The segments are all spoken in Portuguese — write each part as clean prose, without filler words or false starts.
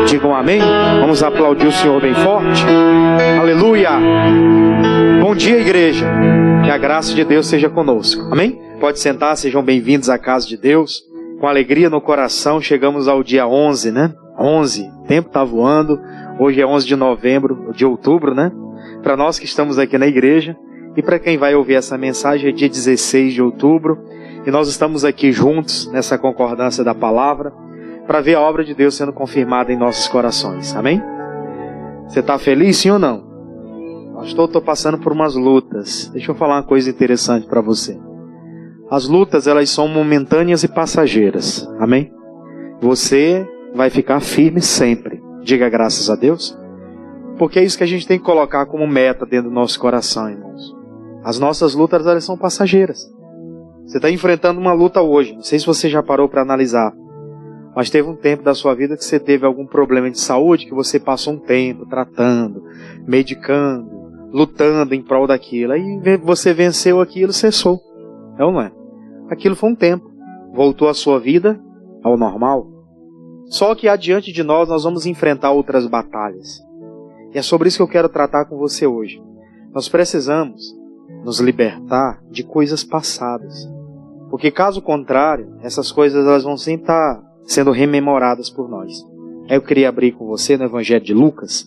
Digam amém. Vamos aplaudir o Senhor bem forte. Aleluia. Bom dia, igreja. Que a graça de Deus seja conosco. Amém? Pode sentar, sejam bem-vindos à casa de Deus. Com alegria no coração, chegamos ao dia 11, né? 11. O tempo está voando. Hoje é 11 de outubro, né? Para nós que estamos aqui na igreja. E para quem vai ouvir essa mensagem, é dia 16 de outubro. E nós estamos aqui juntos nessa concordância da palavra para ver a obra de Deus sendo confirmada em nossos corações. Amém? Você está feliz, sim ou não? Pastor, estou passando por umas lutas. Deixa eu falar uma coisa interessante para você. As lutas, elas são momentâneas e passageiras. Amém? Você vai ficar firme sempre. Diga graças a Deus. Porque é isso que a gente tem que colocar como meta dentro do nosso coração, irmãos. As nossas lutas, elas são passageiras. Você está enfrentando uma luta hoje. Não sei se você já parou para analisar. Mas teve um tempo da sua vida que você teve algum problema de saúde, que você passou um tempo tratando, medicando, lutando em prol daquilo. Aí você venceu aquilo, cessou. É ou não é? Aquilo foi um tempo. Voltou a sua vida ao normal. Só que adiante de nós vamos enfrentar outras batalhas. E é sobre isso que eu quero tratar com você hoje. Nós precisamos nos libertar de coisas passadas. Porque caso contrário, essas coisas elas vão sempre estar sendo rememoradas por nós. Aí eu queria abrir com você no Evangelho de Lucas.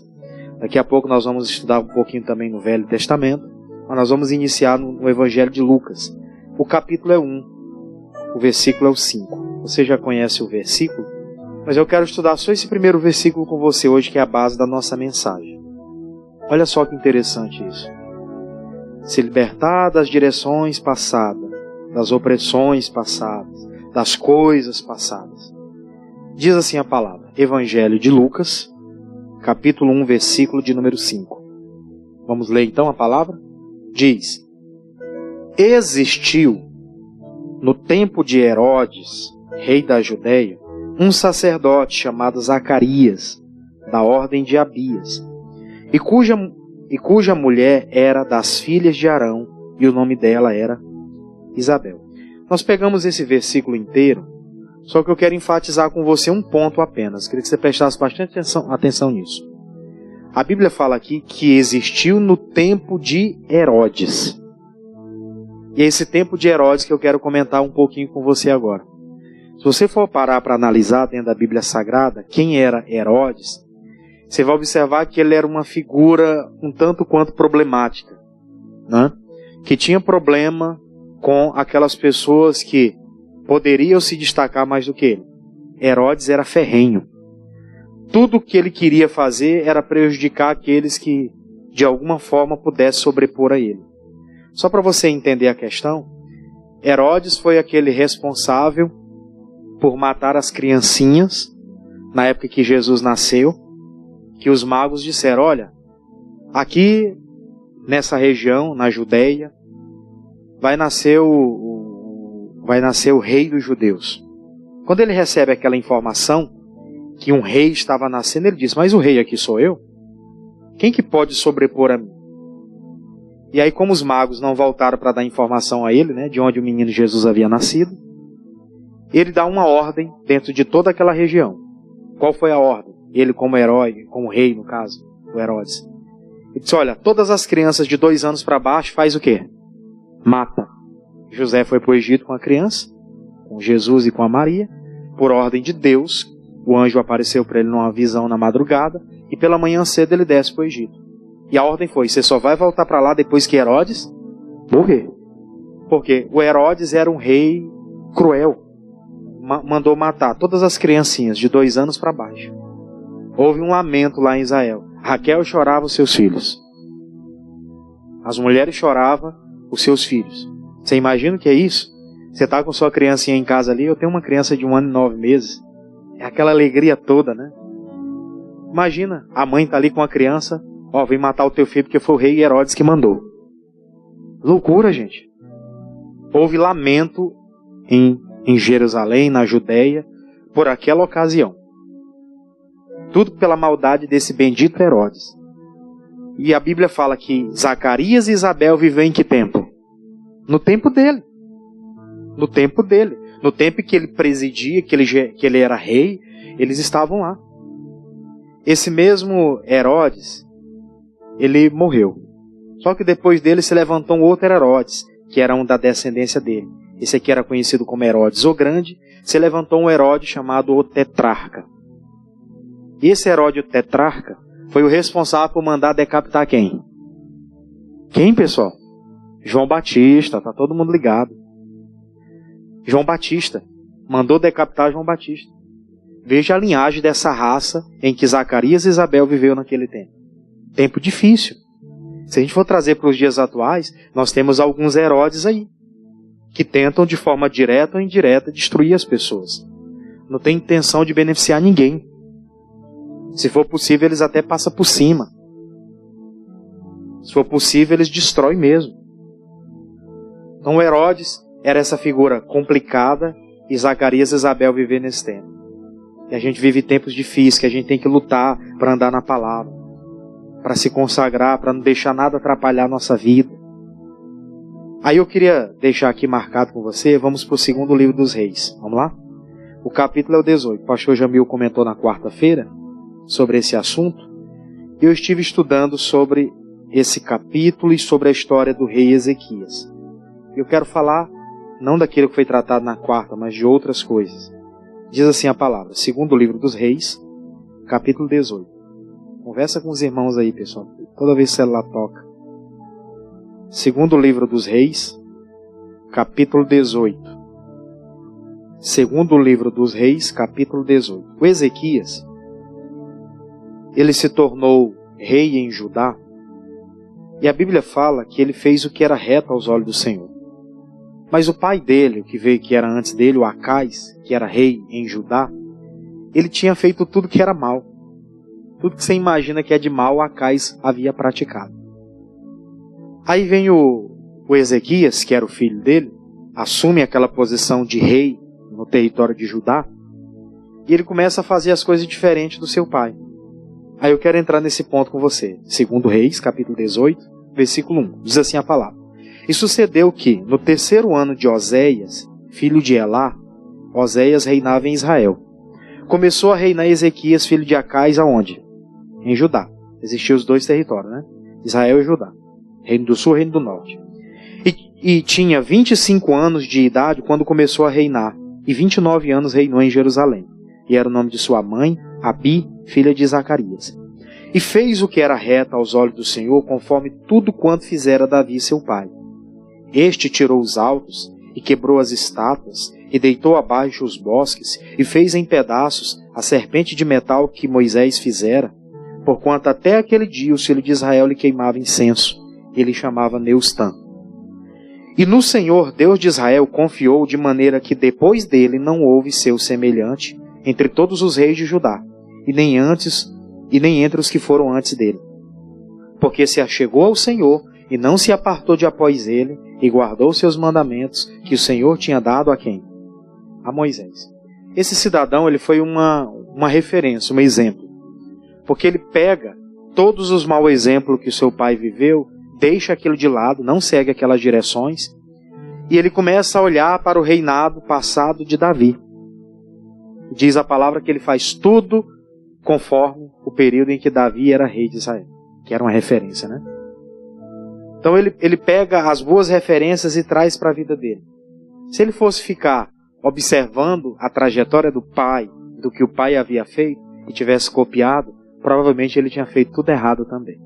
Daqui a pouco nós vamos estudar um pouquinho também no Velho Testamento. Mas nós vamos iniciar no Evangelho de Lucas. O capítulo é 1. O versículo é o 5. Você já conhece o versículo? Mas eu quero estudar só esse primeiro versículo com você hoje, que é a base da nossa mensagem. Olha só que interessante isso. Se libertar das direções passadas, das opressões passadas, das coisas passadas. Diz assim a palavra, Evangelho de Lucas, capítulo 1, versículo de número 5. Vamos ler então a palavra? Diz: Existiu, no tempo de Herodes, rei da Judeia, um sacerdote chamado Zacarias, da ordem de Abias, e cuja mulher era das filhas de Arão, e o nome dela era Isabel. Nós pegamos esse versículo inteiro, só que eu quero enfatizar com você um ponto apenas. Queria que você prestasse bastante atenção nisso. A Bíblia fala aqui que existiu no tempo de Herodes. E é esse tempo de Herodes que eu quero comentar um pouquinho com você agora. Se você for parar para analisar dentro da Bíblia Sagrada quem era Herodes, você vai observar que ele era uma figura um tanto quanto problemática, né? Que tinha problema com aquelas pessoas que poderiam se destacar mais do que ele. Herodes era ferrenho. Tudo o que ele queria fazer era prejudicar aqueles que, de alguma forma, pudessem sobrepor a ele. Só para você entender a questão, Herodes foi aquele responsável por matar as criancinhas, na época que Jesus nasceu, que os magos disseram, olha, aqui nessa região, na Judeia, vai nascer o rei dos judeus. Quando ele recebe aquela informação que um rei estava nascendo, ele diz, mas o rei aqui sou eu? Quem que pode sobrepor a mim? E aí, como os magos não voltaram para dar informação a ele, né, de onde o menino Jesus havia nascido, ele dá uma ordem dentro de toda aquela região. Qual foi a ordem? Ele como herói, como rei no caso, o Herodes. Ele disse, olha, todas as crianças de 2 anos para baixo faz o quê? Mata. José foi para o Egito com a criança, com Jesus e com a Maria. Por ordem de Deus, o anjo apareceu para ele numa visão na madrugada, e pela manhã cedo ele desce para o Egito. E a ordem foi, você só vai voltar para lá depois que Herodes morrer. Porque o Herodes era um rei cruel. Mandou matar todas as criancinhas de 2 anos para baixo. Houve um lamento lá em Israel. Raquel chorava os seus filhos. As mulheres choravam os seus filhos. Você imagina o que é isso? Você está com sua criancinha em casa ali, eu tenho uma criança de 1 ano e 9 meses. É aquela alegria toda, né? Imagina, a mãe está ali com a criança, ó, vem matar o teu filho porque foi o rei Herodes que mandou. Loucura, gente. Houve lamento em Jerusalém, na Judeia, por aquela ocasião. Tudo pela maldade desse bendito Herodes. E a Bíblia fala que Zacarias e Isabel viveram em que tempo? No tempo dele. No tempo dele. No tempo que ele presidia, que ele era rei, eles estavam lá. esse mesmo Herodes, ele morreu. Só que depois dele se levantou um outro Herodes, que era um da descendência dele. Esse aqui era conhecido como Herodes o Grande. Se levantou um Herodes chamado o Tetrarca. E esse Herodes o Tetrarca foi o responsável por mandar decapitar quem? Quem, pessoal? João Batista, tá todo mundo ligado. João Batista mandou decapitar João Batista. Veja a linhagem dessa raça em que Zacarias e Isabel viveu naquele tempo. Tempo difícil. Se a gente for trazer para os dias atuais, nós temos alguns Herodes aí, que tentam de forma direta ou indireta destruir as pessoas. Não tem intenção de beneficiar ninguém. Se for possível, eles até passam por cima. Se for possível, eles destroem mesmo. Então Herodes era essa figura complicada e Zacarias e Isabel viveram nesse tempo. E a gente vive tempos difíceis, que a gente tem que lutar para andar na palavra, para se consagrar, para não deixar nada atrapalhar a nossa vida. Aí eu queria deixar aqui marcado com você, vamos para o segundo livro dos reis. Vamos lá? O capítulo é o 18. O pastor Jamil comentou na quarta-feira sobre esse assunto. E eu estive estudando sobre esse capítulo e sobre a história do rei Ezequias. Eu quero falar não daquilo que foi tratado na quarta, mas de outras coisas. Diz assim a palavra, segundo livro dos reis, capítulo 18. Conversa com os irmãos aí, pessoal. Toda vez que o celular toca. Segundo livro dos reis, capítulo 18. Segundo livro dos reis, capítulo 18. O Ezequias, ele se tornou rei em Judá. E a Bíblia fala que ele fez o que era reto aos olhos do Senhor. Mas o pai dele, que era antes dele, o Acais, que era rei em Judá, ele tinha feito tudo que era mal. Tudo que você imagina que é de mal, o Acais havia praticado. Aí vem o Ezequias, que era o filho dele, assume aquela posição de rei no território de Judá, e ele começa a fazer as coisas diferentes do seu pai. Aí eu quero entrar nesse ponto com você. Segundo Reis, capítulo 18, versículo 1. Diz assim a palavra. E sucedeu que, no terceiro ano de Oséias, filho de Elá, Oséias reinava em Israel. Começou a reinar Ezequias, filho de Acais, aonde? Em Judá. Existiam os dois territórios, né? Israel e Judá. Reino do Sul e Reino do Norte. E tinha 25 anos de idade quando começou a reinar. E 29 anos reinou em Jerusalém. E era o nome de sua mãe, Abi, filha de Zacarias. E fez o que era reto aos olhos do Senhor, conforme tudo quanto fizera Davi seu pai. Este tirou os altos, e quebrou as estátuas, e deitou abaixo os bosques, e fez em pedaços a serpente de metal que Moisés fizera, porquanto até aquele dia os filhos de Israel lhe queimavam incenso. Ele chamava Neustã. E no Senhor, Deus de Israel, confiou de maneira que depois dele não houve seu semelhante entre todos os reis de Judá, e nem entre os que foram antes dele. Porque se achegou ao Senhor, e não se apartou de após ele, e guardou seus mandamentos, que o Senhor tinha dado a quem? A Moisés. Esse cidadão, ele foi uma referência, um exemplo. Porque ele pega todos os maus exemplos que o seu pai viveu, deixa aquilo de lado, não segue aquelas direções, e ele começa a olhar para o reinado passado de Davi. Diz a palavra que ele faz tudo conforme o período em que Davi era rei de Israel, que era uma referência, né? Então ele pega as boas referências e traz para a vida dele. Se ele fosse ficar observando a trajetória do pai, do que o pai havia feito, e tivesse copiado, provavelmente ele tinha feito tudo errado também.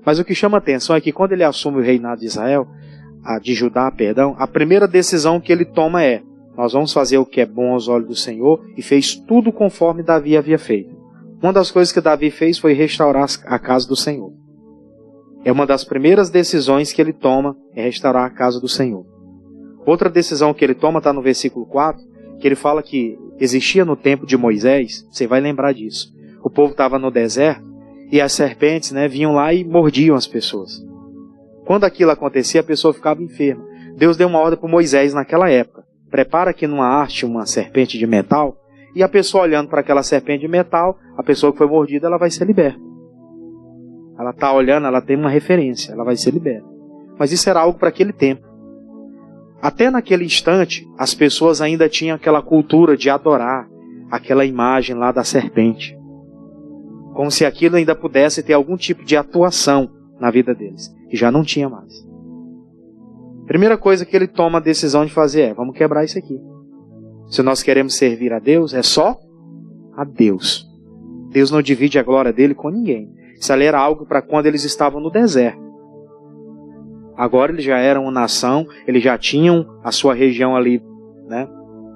Mas o que chama atenção é que quando ele assume o reinado de Israel, de Judá, perdão, a primeira decisão que ele toma é: nós vamos fazer o que é bom aos olhos do Senhor, e fez tudo conforme Davi havia feito. Uma das coisas que Davi fez foi restaurar a casa do Senhor. É uma das primeiras decisões que ele toma, é restaurar a casa do Senhor. Outra decisão que ele toma está no versículo 4, que ele fala que existia no tempo de Moisés, você vai lembrar disso. O povo estava no deserto, e as serpentes, vinham lá e mordiam as pessoas. Quando aquilo acontecia, a pessoa ficava enferma. Deus deu uma ordem para Moisés naquela época: prepara aqui numa haste uma serpente de metal, e a pessoa olhando para aquela serpente de metal, a pessoa que foi mordida, ela vai ser liberta. Ela está olhando, ela tem uma referência, ela vai ser liberta. Mas isso era algo para aquele tempo. Até naquele instante, as pessoas ainda tinham aquela cultura de adorar aquela imagem lá da serpente. Como se aquilo ainda pudesse ter algum tipo de atuação na vida deles. E já não tinha mais. Primeira coisa que ele toma a decisão de fazer é: vamos quebrar isso aqui. Se nós queremos servir a Deus, é só a Deus. Deus não divide a glória dele com ninguém. Isso ali era algo para quando eles estavam no deserto. Agora eles já eram uma nação, eles já tinham a sua região ali, né,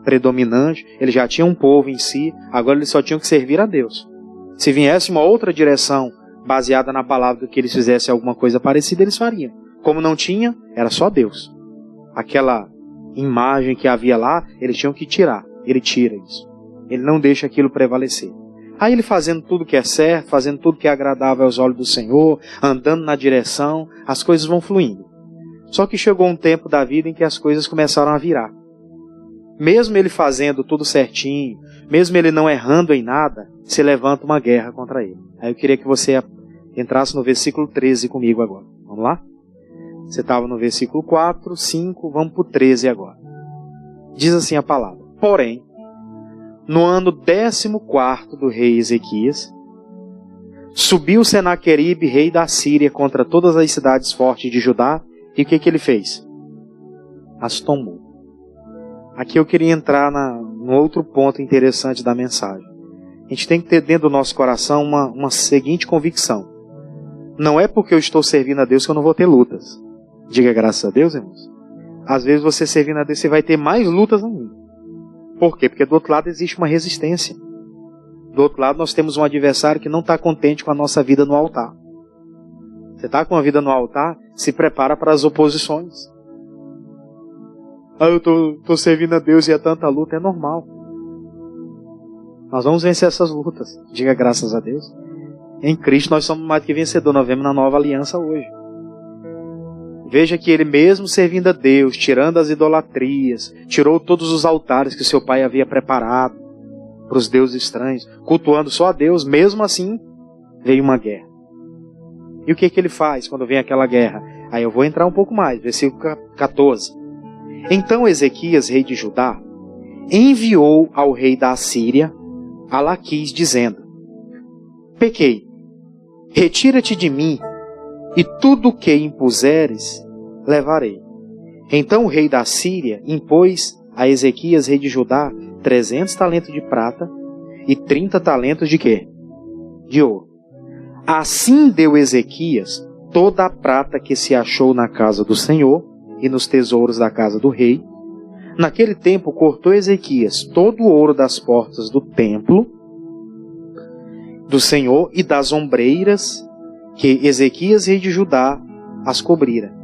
predominante, eles já tinham um povo em si, agora eles só tinham que servir a Deus. Se viesse uma outra direção baseada na palavra do que eles fizessem alguma coisa parecida, eles fariam. Como não tinha, era só Deus. Aquela imagem que havia lá, eles tinham que tirar. Ele tira isso. Ele não deixa aquilo prevalecer. Aí ele fazendo tudo que é certo, fazendo tudo que é agradável aos olhos do Senhor, andando na direção, as coisas vão fluindo. Só que chegou um tempo da vida em que as coisas começaram a virar. Mesmo ele fazendo tudo certinho, mesmo ele não errando em nada, se levanta uma guerra contra ele. Aí eu queria que você entrasse no versículo 13 comigo agora. Vamos lá? Você estava no versículo 4, 5, vamos para o 13 agora. Diz assim a palavra: porém, no ano 14º do rei Ezequias, subiu Senaqueribe, rei da Síria, contra todas as cidades fortes de Judá, e o que ele fez? As tomou. Aqui eu queria entrar no outro ponto interessante da mensagem. A gente tem que ter dentro do nosso coração uma seguinte convicção: não é porque eu estou servindo a Deus que eu não vou ter lutas. Diga graças a Deus, irmãos. Às vezes você servindo a Deus, você vai ter mais lutas ainda. Por quê? Porque do outro lado existe uma resistência. Do outro lado nós temos um adversário que não está contente com a nossa vida no altar. Você está com a vida no altar, se prepara para as oposições. Eu estou servindo a Deus e é tanta luta, é normal. Nós vamos vencer essas lutas. Diga graças a Deus. Em Cristo nós somos mais que vencedores. Nós vemos na nova aliança hoje. Veja que ele mesmo servindo a Deus, tirando as idolatrias, tirou todos os altares que seu pai havia preparado para os deuses estranhos, cultuando só a Deus, mesmo assim veio uma guerra. E o que ele faz quando vem aquela guerra? Aí eu vou entrar um pouco mais, versículo 14. Então Ezequias, rei de Judá, enviou ao rei da Assíria a Laquis, dizendo: pequei, retira-te de mim, e tudo o que impuseres, levarei. Então o rei da Síria impôs a Ezequias, rei de Judá, 300 talentos de prata e 30 talentos de quê? De ouro. Assim deu Ezequias toda a prata que se achou na casa do Senhor e nos tesouros da casa do rei. Naquele tempo cortou Ezequias todo o ouro das portas do templo do Senhor e das ombreiras que Ezequias, rei de Judá, as cobrira,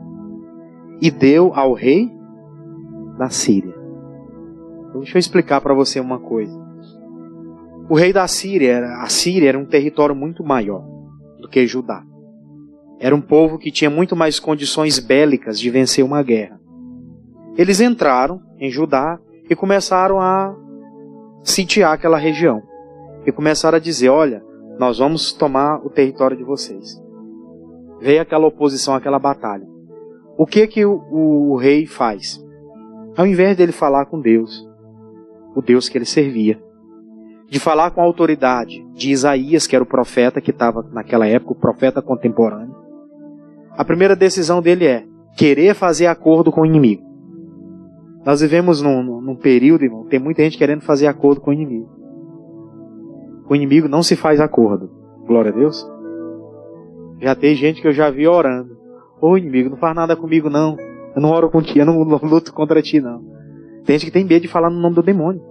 e deu ao rei da Síria. Deixa eu explicar para você uma coisa. O rei da Síria, a Síria era um território muito maior do que Judá. Era um povo que tinha muito mais condições bélicas de vencer uma guerra. Eles entraram em Judá e começaram a sitiar aquela região. E começaram a dizer: olha, nós vamos tomar o território de vocês. Veio aquela oposição, aquela batalha. O que o rei faz? Ao invés dele falar com Deus, o Deus que ele servia, de falar com a autoridade de Isaías, que era o profeta que estava naquela época, o profeta contemporâneo, a primeira decisão dele é querer fazer acordo com o inimigo. Nós vivemos num período, irmão, tem muita gente querendo fazer acordo com o inimigo. Com o inimigo não se faz acordo. Glória a Deus. Já tem gente que eu já vi orando: ô inimigo, não faz nada comigo não. Eu não oro contigo, eu não luto contra ti não. Tem gente que tem medo de falar no nome do demônio.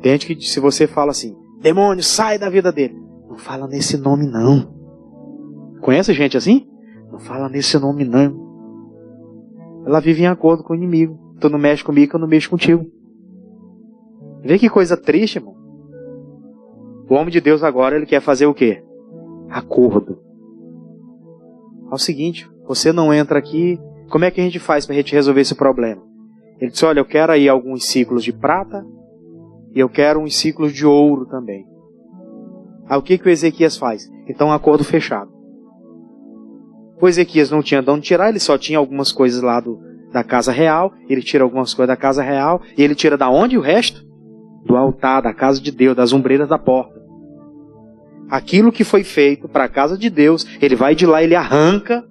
Tem gente que, se você fala assim: demônio, sai da vida dele, não fala nesse nome não. Conhece gente assim? Não fala nesse nome não. Ela vive em acordo com o inimigo. Tu não mexe comigo, eu não mexo contigo. Vê que coisa triste, irmão. O homem de Deus agora, ele quer fazer o quê? Acordo. É o seguinte: você não entra aqui, como é que a gente faz para a gente resolver esse problema? Ele disse: olha, eu quero aí alguns ciclos de prata e eu quero uns ciclos de ouro também. Aí o que o Ezequias faz? Então, um acordo fechado. O Ezequias não tinha de onde tirar, ele só tinha algumas coisas lá da casa real, ele tira algumas coisas da casa real, e ele tira da onde o resto? Do altar, da casa de Deus, das ombreiras da porta. aquilo que foi feito para a casa de Deus, ele vai de lá, ele arranca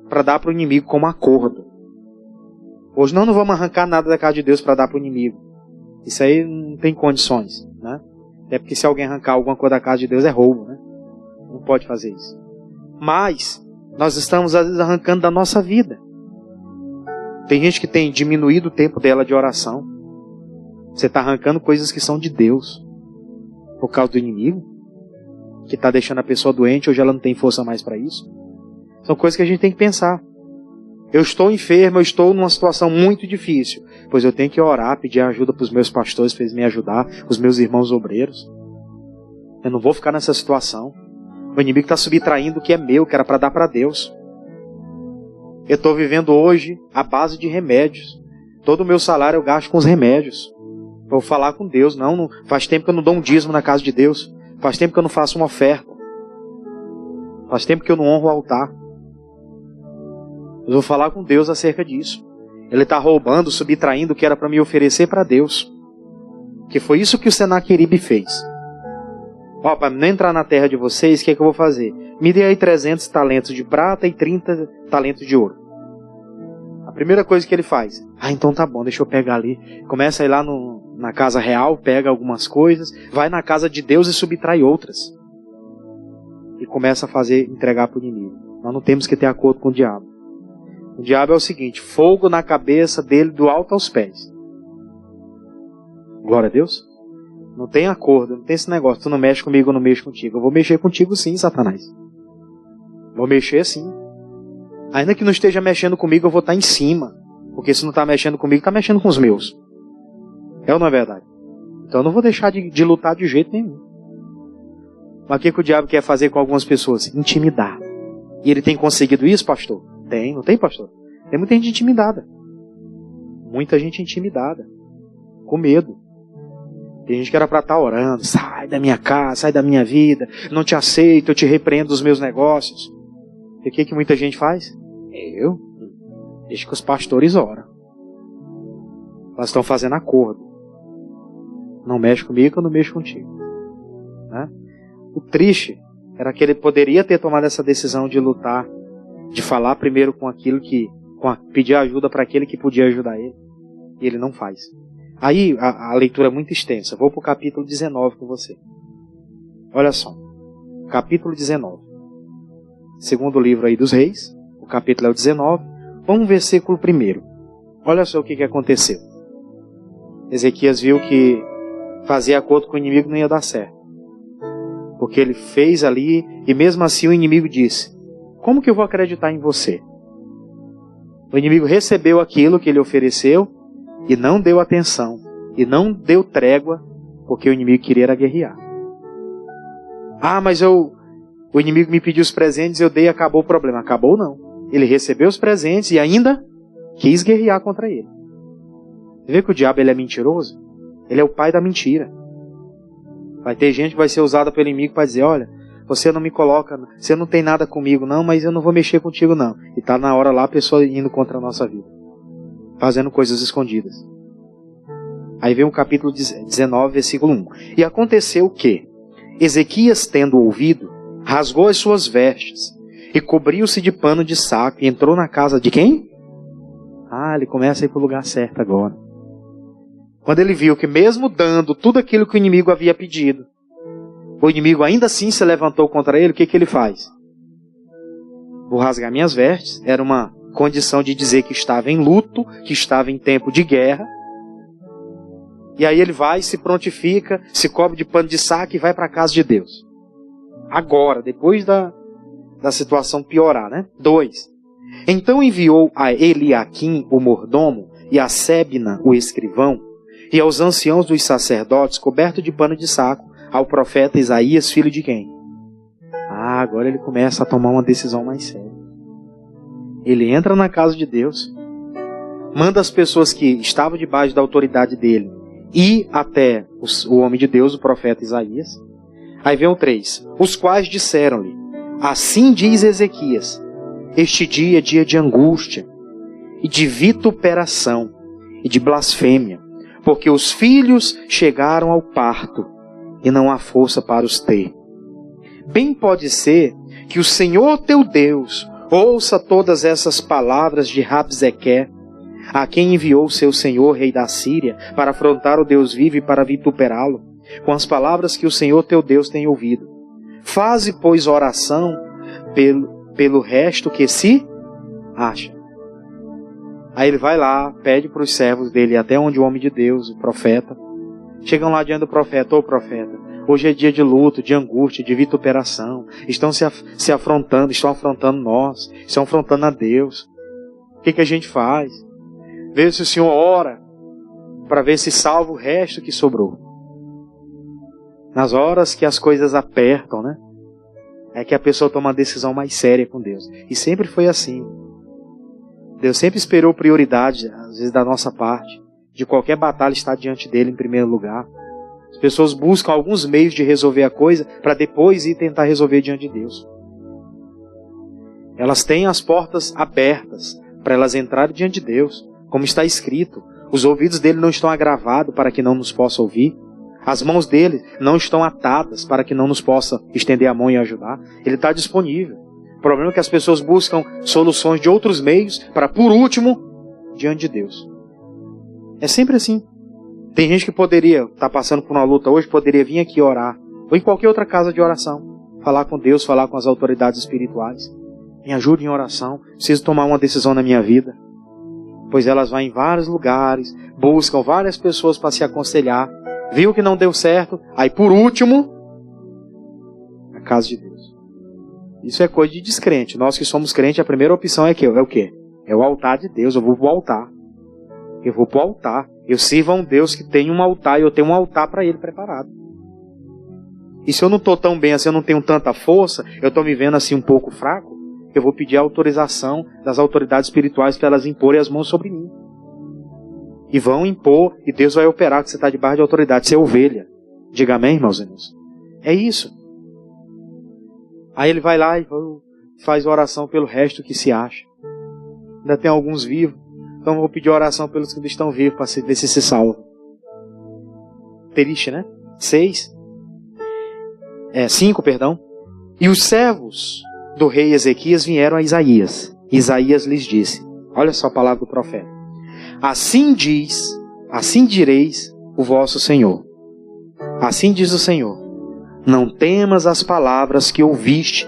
para dar para o inimigo como acordo. Hoje não vamos arrancar nada da casa de Deus para dar para o inimigo. Isso aí não tem condições, né? Até porque se alguém arrancar alguma coisa da casa de Deus é roubo, né? Não pode fazer isso. Mas nós estamos às vezes arrancando da nossa vida. Tem gente que tem diminuído o tempo dela de oração. Você está arrancando coisas que são de Deus por causa do inimigo, que está deixando a pessoa doente, hoje ela não tem força mais para isso. São coisas que a gente tem que pensar. Eu estou enfermo, eu estou numa situação muito difícil, pois eu tenho que orar, pedir ajuda para os meus pastores, para eles me ajudar, os meus irmãos obreiros. Eu não vou ficar nessa situação. O inimigo está subtraindo o que é meu, que era para dar para Deus. Eu estou vivendo hoje à base de remédios. Todo o meu salário eu gasto com os remédios. Vou falar com Deus. Não, faz tempo que eu não dou um dízimo na casa de Deus. Faz tempo que eu não faço uma oferta. Faz tempo que eu não honro o altar. Eu vou falar com Deus acerca disso. Ele está roubando, subtraindo o que era para me oferecer para Deus. Que foi isso que o Senaqueribe fez. Ó, para não entrar na terra de vocês, o que é que eu vou fazer? Me dê aí 300 talentos de prata e 30 talentos de ouro. A primeira coisa que ele faz, então tá bom, deixa eu pegar ali. Começa a ir lá na casa real, pega algumas coisas, vai na casa de Deus e subtrai outras. E começa a entregar para o inimigo. Nós não temos que ter acordo com o diabo. O diabo é o seguinte, fogo na cabeça dele do alto aos pés. Glória a Deus. Não tem acordo, não tem esse negócio. Tu não mexe comigo, eu não mexo contigo. Eu vou mexer contigo sim, Satanás. Vou mexer sim. Ainda que não esteja mexendo comigo, eu vou estar em cima. Porque se não está mexendo comigo, está mexendo com os meus. É ou não é verdade? Então eu não vou deixar de lutar de jeito nenhum. Mas o que o diabo quer fazer com algumas pessoas? Intimidar. E ele tem conseguido isso, pastor? Tem, não tem, pastor? Tem muita gente intimidada. Muita gente intimidada. Com medo. Tem gente que era para estar orando. Sai da minha casa, sai da minha vida. Não te aceito, eu te repreendo dos meus negócios. E o que muita gente faz? Deixa que os pastores oram. Elas estão fazendo acordo. Não mexe comigo, eu não mexo contigo. Né? O triste era que ele poderia ter tomado essa decisão de lutar, de falar primeiro com aquilo pedir ajuda para aquele que podia ajudar ele. E ele não faz. Aí a leitura é muito extensa. Vou para o capítulo 19 com você. Olha só. Capítulo 19. Segundo livro aí dos reis. O capítulo é o 19. Vamos versículo 1. Olha só o que aconteceu. Ezequias viu que fazer acordo com o inimigo não ia dar certo. Porque ele fez ali e mesmo assim o inimigo disse: como que eu vou acreditar em você? O inimigo recebeu aquilo que ele ofereceu e não deu atenção, e não deu trégua, porque o inimigo queria era guerrear. Mas o inimigo me pediu os presentes, eu dei e acabou o problema. Acabou não. Ele recebeu os presentes e ainda quis guerrear contra ele. Você vê que o diabo ele é mentiroso? Ele é o pai da mentira. Vai ter gente que vai ser usada pelo inimigo para dizer: olha, você não me coloca, você não tem nada comigo não, mas eu não vou mexer contigo não. E está na hora lá a pessoa indo contra a nossa vida. Fazendo coisas escondidas. Aí vem o capítulo 19, versículo 1. E aconteceu que Ezequias, tendo ouvido, rasgou as suas vestes e cobriu-se de pano de saco e entrou na casa de quem? Ele começa a ir para o lugar certo agora. Quando ele viu que mesmo dando tudo aquilo que o inimigo havia pedido, o inimigo ainda assim se levantou contra ele, o que ele faz? Vou rasgar minhas vestes. Era uma condição de dizer que estava em luto, que estava em tempo de guerra. E aí ele vai, se prontifica, se cobre de pano de saco e vai para a casa de Deus. Agora, depois da situação piorar, né? 2. Então enviou a Eliaquim, o mordomo, e a Sebna, o escrivão, e aos anciãos dos sacerdotes, coberto de pano de saco, ao profeta Isaías, filho de quem? Agora ele começa a tomar uma decisão mais séria. Ele entra na casa de Deus, manda as pessoas que estavam debaixo da autoridade dele ir até o homem de Deus, o profeta Isaías. Aí vem o 3. Os quais disseram-lhe: assim diz Ezequias, este dia é dia de angústia, e de vituperação, e de blasfêmia, porque os filhos chegaram ao parto, e não há força para os ter. bem pode ser que o Senhor teu Deus ouça todas essas palavras de Rabzequé, a quem enviou seu senhor, rei da Síria, para afrontar o Deus vivo e para vituperá-lo, com as palavras que o Senhor teu Deus tem ouvido. Faze, pois, oração pelo resto que se acha. Aí ele vai lá, pede para os servos dele, até onde o homem de Deus, o profeta, chegam lá diante do profeta: ô profeta, hoje é dia de luto, de angústia, de vituperação, estão estão afrontando nós, estão afrontando a Deus. O que a gente faz? Vê se o Senhor ora, para ver se salva o resto que sobrou. Nas horas que as coisas apertam, né? É que a pessoa toma uma decisão mais séria com Deus. E sempre foi assim. Deus sempre esperou prioridade, às vezes da nossa parte, de qualquer batalha estar diante dele em primeiro lugar. As pessoas buscam alguns meios de resolver a coisa para depois ir tentar resolver diante de Deus. Elas têm as portas abertas para elas entrarem diante de Deus, como está escrito. Os ouvidos dele não estão agravados para que não nos possa ouvir. As mãos dele não estão atadas para que não nos possa estender a mão e ajudar. Ele está disponível. O problema é que as pessoas buscam soluções de outros meios para, por último, diante de Deus. É sempre assim. Tem gente que poderia estar passando por uma luta hoje, poderia vir aqui orar, ou em qualquer outra casa de oração, falar com Deus, falar com as autoridades espirituais. Me ajude em oração, preciso tomar uma decisão na minha vida. Pois elas vão em vários lugares, buscam várias pessoas para se aconselhar, viu que não deu certo, aí por último, a casa de Deus. Isso é coisa de descrente. Nós que somos crentes, a primeira opção é o quê? É o altar de Deus. Eu vou para o altar. Eu vou para o altar. Eu sirvo a um Deus que tem um altar e eu tenho um altar para ele preparado. E se eu não estou tão bem assim, eu não tenho tanta força, eu estou me vendo assim um pouco fraco, eu vou pedir a autorização das autoridades espirituais para elas imporem as mãos sobre mim. E vão impor, e Deus vai operar, que você está debaixo de autoridade. Você é ovelha. Diga amém, irmãos e irmãs. É isso. Aí ele vai lá e faz oração pelo resto que se acha. Ainda tem alguns vivos. Então eu vou pedir oração pelos que ainda estão vivos, para ver se se salvam. Triste, né? 5, perdão. E os servos do rei Ezequias vieram a Isaías. Isaías lhes disse, olha só a palavra do profeta: assim direis o vosso Senhor. Assim diz o Senhor: não temas as palavras que ouviste,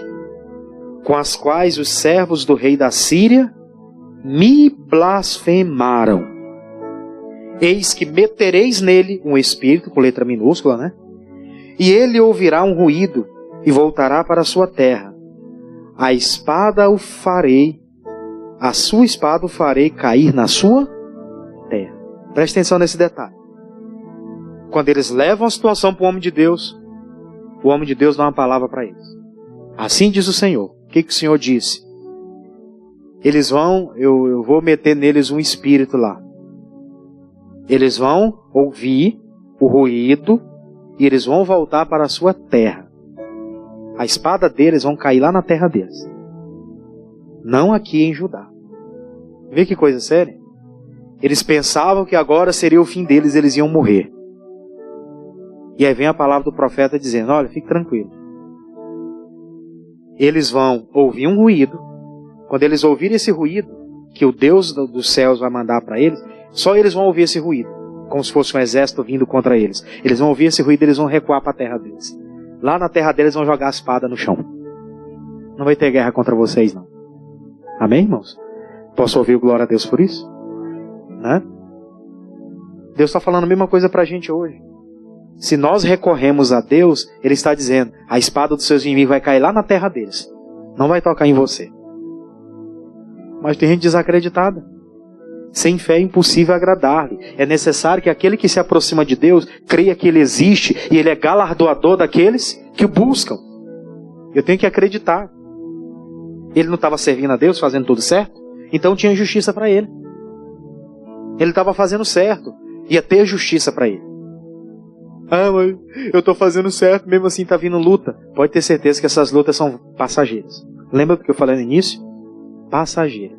com as quais os servos do rei da Síria me blasfemaram. Eis que metereis nele um espírito, com letra minúscula, né? E ele ouvirá um ruído e voltará para a sua terra. A sua espada o farei cair na sua terra. Preste atenção nesse detalhe. Quando eles levam a situação para o homem de Deus, o homem de Deus dá uma palavra para eles. Assim diz o Senhor. O que o Senhor disse? Eles vão, eu vou meter neles um espírito lá. Eles vão ouvir o ruído e eles vão voltar para a sua terra. A espada deles vão cair lá na terra deles. Não aqui em Judá. Vê que coisa séria? Eles pensavam que agora seria o fim deles, eles iam morrer. E aí vem a palavra do profeta dizendo, olha, fique tranquilo. Eles vão ouvir um ruído. Quando eles ouvirem esse ruído, que o Deus dos céus vai mandar para eles, só eles vão ouvir esse ruído, como se fosse um exército vindo contra eles. Eles vão ouvir esse ruído e eles vão recuar para a terra deles. Lá na terra deles vão jogar a espada no chão. Não vai ter guerra contra vocês, não. Amém, irmãos? Posso ouvir glória a Deus por isso? Né? Deus está falando a mesma coisa para a gente hoje. Se nós recorremos a Deus, Ele está dizendo, a espada dos seus inimigos vai cair lá na terra deles. Não vai tocar em você. Mas tem gente desacreditada. Sem fé é impossível agradar-lhe. É necessário que aquele que se aproxima de Deus creia que Ele existe e Ele é galardoador daqueles que o buscam. Eu tenho que acreditar. Ele não estava servindo a Deus, fazendo tudo certo? Então tinha justiça para ele. Ele estava fazendo certo. Ia ter justiça para ele. Ah, mas eu estou fazendo certo, mesmo assim está vindo luta. Pode ter certeza que essas lutas são passageiras. Lembra do que eu falei no início? Passageira.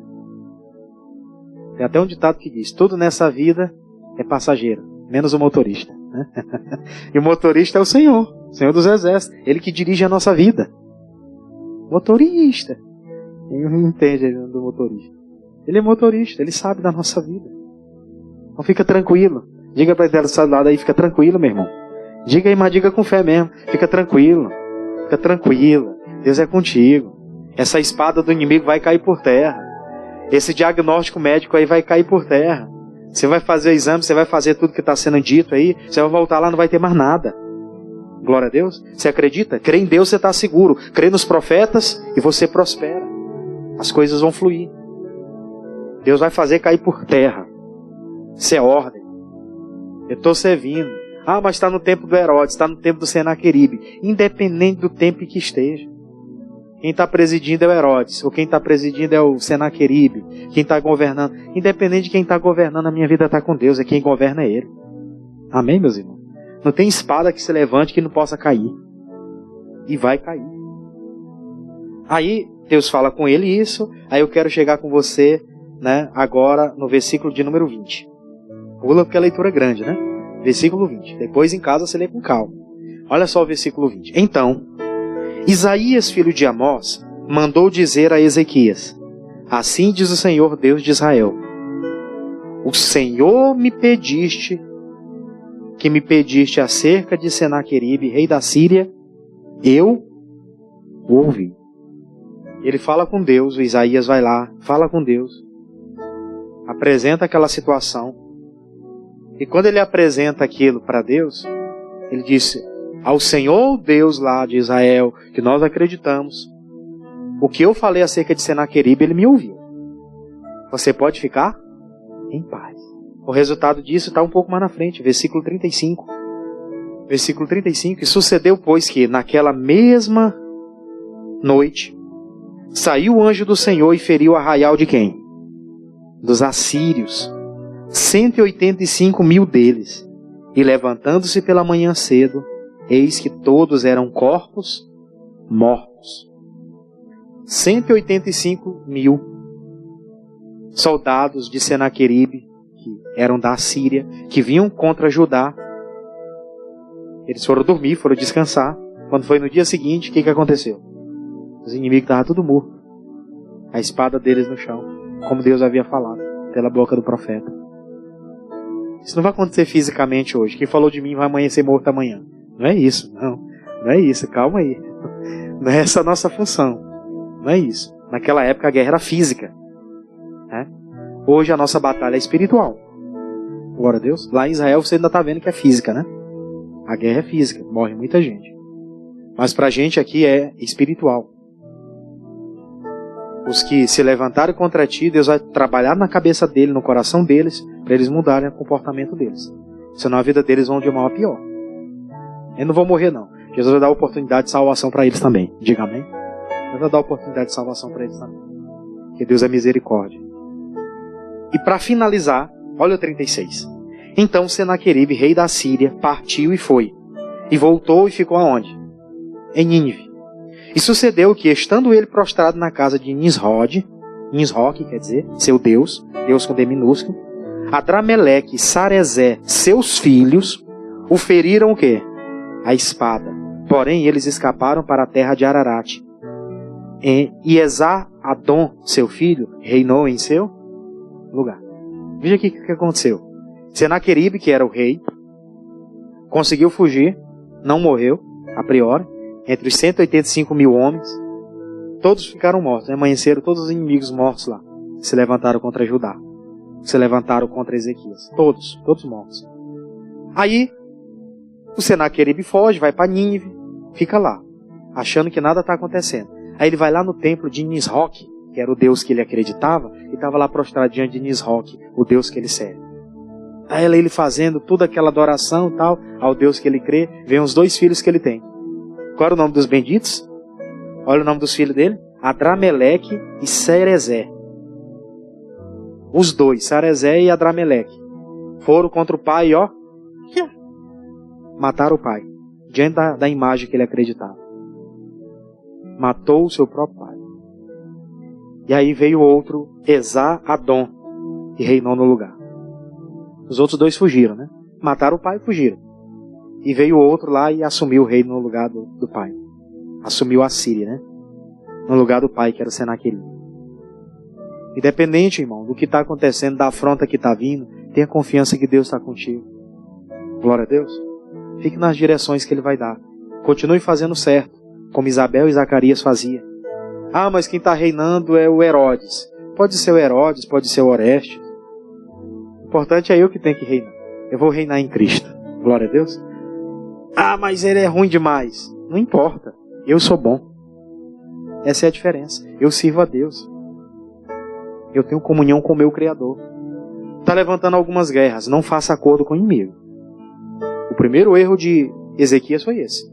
Tem até um ditado que diz, tudo nessa vida é passageiro, menos o motorista. né? E o motorista é o Senhor dos Exércitos. Ele que dirige a nossa vida. Motorista. Ele não entende do motorista. Ele é motorista, ele sabe da nossa vida. Então fica tranquilo. Diga para ele do seu lado aí, fica tranquilo, meu irmão. Diga aí, mas diga com fé mesmo. Fica tranquilo. Fica tranquila. Deus é contigo. Essa espada do inimigo vai cair por terra. Esse diagnóstico médico aí vai cair por terra. Você vai fazer o exame, você vai fazer tudo que está sendo dito aí. Você vai voltar lá, não vai ter mais nada. Glória a Deus. Você acredita? Crê em Deus, você está seguro. Crê nos profetas e você prospera. As coisas vão fluir. Deus vai fazer cair por terra. Isso é ordem. Eu estou servindo. Ah, mas está no tempo do Herodes, está no tempo do Senaqueribe. Independente do tempo em que esteja. Quem está presidindo é o Herodes, ou quem está presidindo é o Senaqueribe. Quem está governando. Independente de quem está governando, a minha vida está com Deus. É quem governa é Ele. Amém, meus irmãos? Não tem espada que se levante que não possa cair. E vai cair. Aí Deus fala com ele isso. Aí eu quero chegar com você, né, agora no versículo de número 20. Pula porque a leitura é grande, né? Versículo 20. Depois em casa você lê com calma. Olha só o versículo 20. Então, Isaías, filho de Amós, mandou dizer a Ezequias: assim diz o Senhor Deus de Israel: o Senhor me pediste acerca de Senaqueribe, rei da Síria, eu o ouvi. Ele fala com Deus, o Isaías vai lá, fala com Deus, apresenta aquela situação, e quando ele apresenta aquilo para Deus, ele disse: ao Senhor Deus lá de Israel, que nós acreditamos, o que eu falei acerca de Senaqueribe, ele me ouviu. Você pode ficar em paz. O resultado disso está um pouco mais na frente, versículo 35. Versículo 35. E sucedeu, pois, que naquela mesma noite saiu o anjo do Senhor e feriu o arraial de quem? Dos assírios. 185.000 deles. E levantando-se pela manhã cedo, eis que todos eram corpos mortos. 185.000 soldados de Senaqueribe, que eram da Síria, que vinham contra Judá. Eles foram dormir, foram descansar. Quando foi no dia seguinte, o que aconteceu? Os inimigos estavam tudo mortos. A espada deles no chão, como Deus havia falado, pela boca do profeta. Isso não vai acontecer fisicamente hoje. Quem falou de mim vai amanhecer morto amanhã. Não é isso, não. Não é isso, calma aí. Não é essa a nossa função. Não é isso. Naquela época a guerra era física. Né? Hoje a nossa batalha é espiritual. Glória a Deus. Lá em Israel você ainda está vendo que é física, né? A guerra é física, morre muita gente. Mas pra gente aqui é espiritual. Os que se levantarem contra ti, Deus vai trabalhar na cabeça dele, no coração deles, para eles mudarem o comportamento deles. Senão a vida deles vão de mal a pior. Eles não vão morrer, não. Jesus vai dar oportunidade de salvação para eles também. Diga amém. Deus vai dar oportunidade de salvação para eles também. Porque Deus é misericórdia. E para finalizar, olha o 36. Então Senaqueribe, rei da Síria, partiu e foi. E voltou e ficou aonde? Em Nínive. E sucedeu que, estando ele prostrado na casa de Nisroque, quer dizer, seu Deus, Deus com D minúsculo, Adrameleque e Sarezé, seus filhos, o feriram o quê? A espada. Porém, eles escaparam para a terra de Ararate. E Esar-Adom, seu filho, reinou em seu lugar. Veja aqui o que aconteceu. Senaqueribe, que era o rei, conseguiu fugir, não morreu, a priori, entre os 185.000 homens, todos ficaram mortos, né? Amanheceram todos os inimigos mortos lá, se levantaram contra Judá, se levantaram contra Ezequias, todos mortos. Aí, o Senaqueribe foge, vai para Nínive, fica lá, achando que nada está acontecendo. Aí ele vai lá no templo de Nisroque, que era o Deus que ele acreditava, e estava lá prostrado diante de Nisroque, o Deus que ele serve. Aí ele fazendo toda aquela adoração e tal, ao Deus que ele crê, vem os 2 filhos que ele tem. Qual era o nome dos benditos? Olha o nome dos filhos dele. Adrameleque e Sarezé. Os 2, Sarezé e Adrameleque, foram contra o pai, ó. Mataram o pai. Diante da imagem que ele acreditava. Matou o seu próprio pai. E aí veio outro, Esar-Adom, e reinou no lugar. Os outros 2 fugiram, né? Mataram o pai e fugiram. e veio outro lá e assumiu o reino no lugar do pai. Assumiu a Síria, né? No lugar do pai, que era Senaqueribe. Independente, irmão, do que está acontecendo, da afronta que está vindo, tenha confiança que Deus está contigo. Glória a Deus. Fique nas direções que Ele vai dar. Continue fazendo certo, como Isabel e Zacarias faziam. Ah, mas quem está reinando é o Herodes. Pode ser o Herodes, pode ser o Orestes. O importante é eu que tenho que reinar. Eu vou reinar em Cristo. Glória a Deus. Ah, mas ele é ruim demais. Não importa. Eu sou bom. Essa é a diferença. Eu sirvo a Deus. Eu tenho comunhão com o meu Criador. Está levantando algumas guerras. Não faça acordo com o inimigo. O primeiro erro de Ezequias foi esse.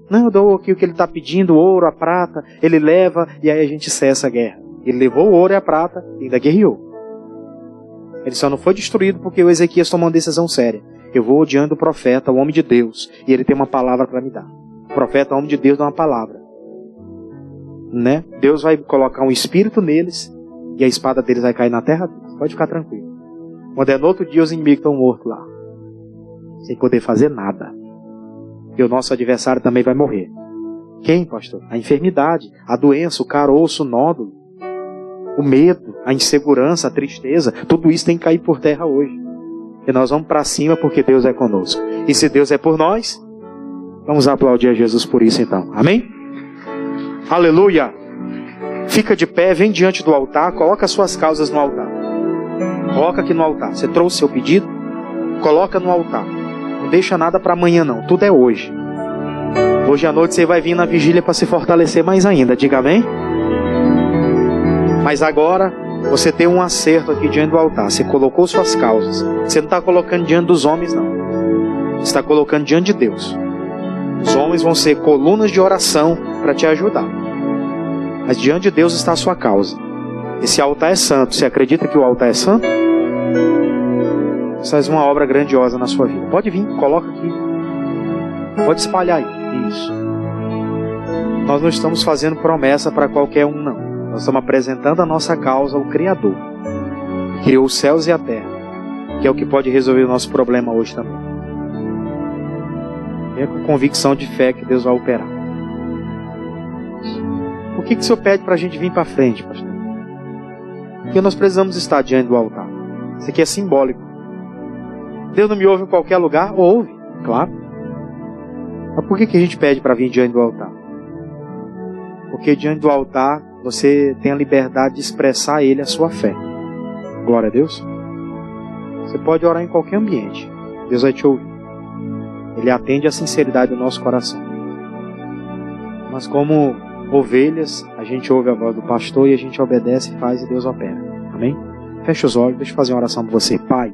Não, eu dou aqui o que ele está pedindo, o ouro, a prata. Ele leva e aí a gente cessa a guerra. Ele levou o ouro e a prata e ainda guerreou. Ele só não foi destruído porque o Ezequias tomou uma decisão séria. Eu vou diante do profeta, o homem de Deus, e ele tem uma palavra para me dar. O profeta, o homem de Deus, dá uma palavra. Né? Deus vai colocar um espírito neles e a espada deles vai cair na terra. Pode ficar tranquilo. Quando é no outro dia, os inimigos estão mortos lá. Sem poder fazer nada. E o nosso adversário também vai morrer. Quem, pastor? A enfermidade, a doença, o caroço, o nódulo, o medo, a insegurança, a tristeza, tudo isso tem que cair por terra hoje. E nós vamos para cima porque Deus é conosco. E se Deus é por nós, vamos aplaudir a Jesus por isso então. Amém? Aleluia! Fica de pé, vem diante do altar, coloca as suas causas no altar. Coloca aqui no altar. Você trouxe seu pedido? Coloca no altar. Não deixa nada para amanhã não, tudo é hoje. Hoje à noite você vai vir na vigília para se fortalecer mais ainda, diga amém? Mas agora você tem um acerto aqui diante do altar. Você colocou suas causas. Você não está colocando diante dos homens não. Você está colocando diante de Deus. Os homens vão ser colunas de oração para te ajudar. Mas diante de Deus está a sua causa. Esse altar é santo. Você acredita que o altar é santo? Você faz uma obra grandiosa na sua vida. Pode vir, coloca aqui. Pode espalhar aí. Isso. Nós não estamos fazendo promessa para qualquer um, não. Nós estamos apresentando a nossa causa ao Criador. Que criou os céus e a terra. Que é o que pode resolver o nosso problema hoje também. É com convicção de fé que Deus vai operar. Por que o Senhor pede para a gente vir para frente, pastor? Porque nós precisamos estar diante do altar. Isso aqui é simbólico. Deus não me ouve em qualquer lugar? Ouve, claro. Mas por que a gente pede para vir diante do altar? Porque diante do altar você tem a liberdade de expressar a Ele a sua fé. Glória a Deus. Você pode orar em qualquer ambiente. Deus vai te ouvir. Ele atende a sinceridade do nosso coração. Mas como ovelhas, a gente ouve a voz do pastor e a gente obedece, faz e Deus opera. Amém? Fecha os olhos, deixa eu fazer uma oração para você. Pai,